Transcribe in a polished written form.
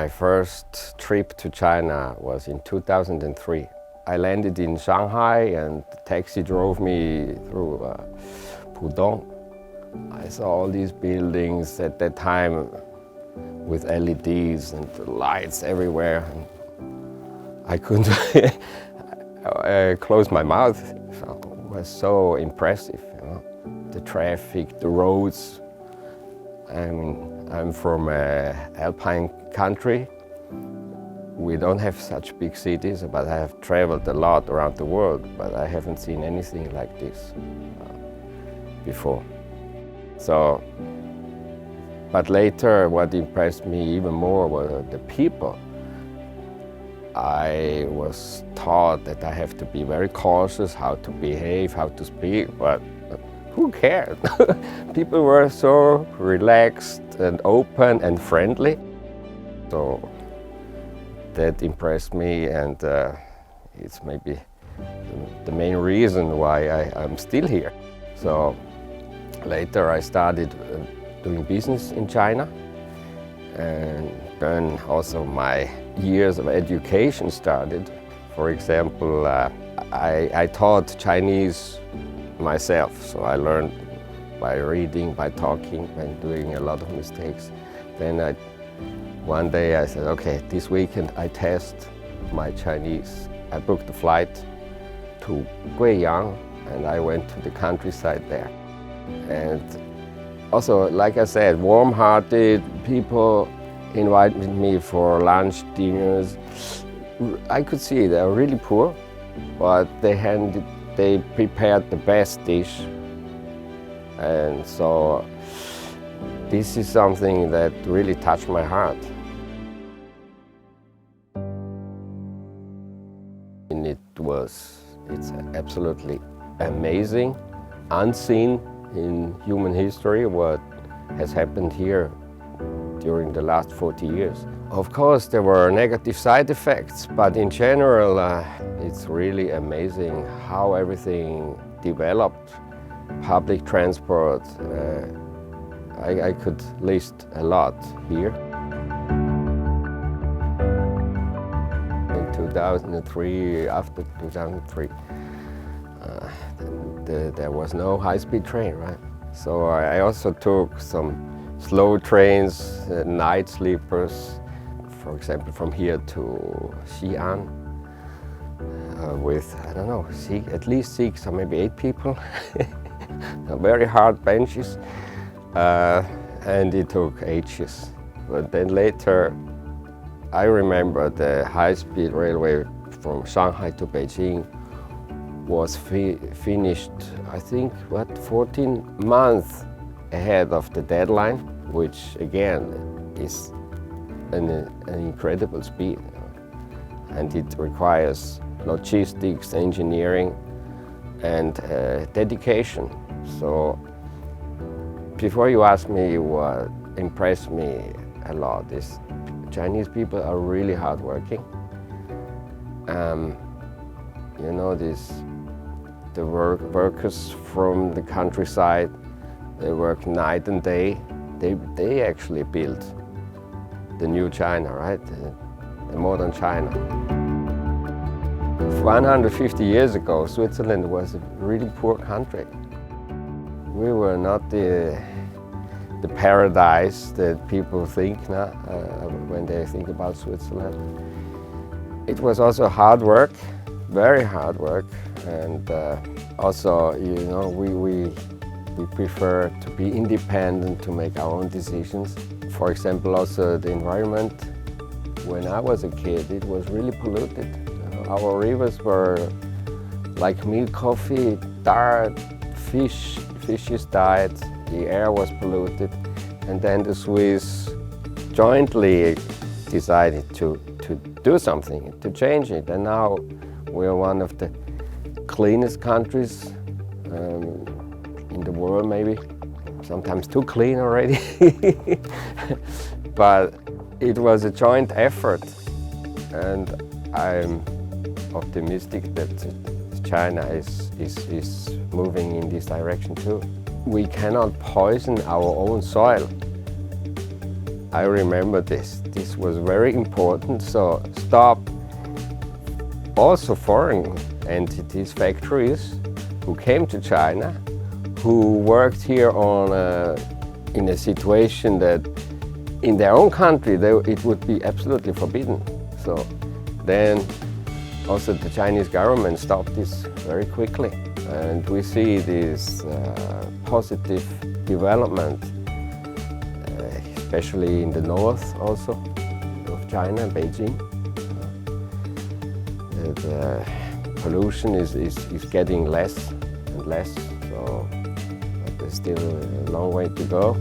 My first trip to China was in 2003. I landed in Shanghai and the taxi drove me through Pudong. I saw all these buildings at that time with LEDs and lights everywhere. I couldn't close my mouth. It was so impressive. The traffic, the roads. I'm from an alpine country. We don't have such big cities, but I have traveled a lot around the world, but I haven't seen anything like this before. But later what impressed me even more were the people. I was taught that I have to be very cautious, how to behave, how to speak, but who cared? People were so relaxed and open and friendly. So that impressed me, and it's maybe the main reason why I'm still here. So later I started doing business in China, and then also my years of education started. For example, I taught Chinese myself, so I learned by reading, by talking, and doing a lot of mistakes. Then one day I said, okay, this weekend I test my Chinese. I booked a flight to Guiyang and I went to the countryside there. And also, like I said, warm-hearted people invited me for lunch, dinners. I could see they were really poor, but they prepared the best dish. And so this is something that really touched my heart. And it's absolutely amazing, unseen in human history, what has happened here during the last 40 years. Of course, there were negative side effects, but in general, it's really amazing how everything developed. Public transport, I could list a lot here. In 2003, after 2003, there was no high-speed train, right? So I also took some slow trains, night sleepers, for example, from here to Xi'an, with, I don't know, at least 6 or maybe 8 people. Very hard benches, and it took ages. But then later, I remember the high-speed railway from Shanghai to Beijing was finished, I think, 14 months ahead of the deadline, which again is an incredible speed. And it requires logistics, engineering, and dedication. So before you ask me what impressed me a lot is Chinese people are really hardworking. You know, the workers from the countryside, they work night and day. They actually built the new China, right? The modern China. 150 years ago, Switzerland was a really poor country. We were not the paradise that people think now when they think about Switzerland. It was also hard work, very hard work, and also, you know, we prefer to be independent, to make our own decisions. For example, also the environment. When I was a kid, it was really polluted. Our rivers were like milk, coffee, dirt, fishes died, the air was polluted, and then the Swiss jointly decided to do something, to change it. And now we are one of the cleanest countries in the world, maybe. Sometimes too clean already. But it was a joint effort, and I'm optimistic that China is moving in this direction too. We cannot poison our own soil. I remember this. This was very important. So stop also foreign entities, factories who came to China, who worked here in a situation that in their own country it would be absolutely forbidden. So then also the Chinese government stopped this very quickly. And we see this positive development, especially in the north also of China, Beijing. The pollution is getting less and less, so but there's still a long way to go.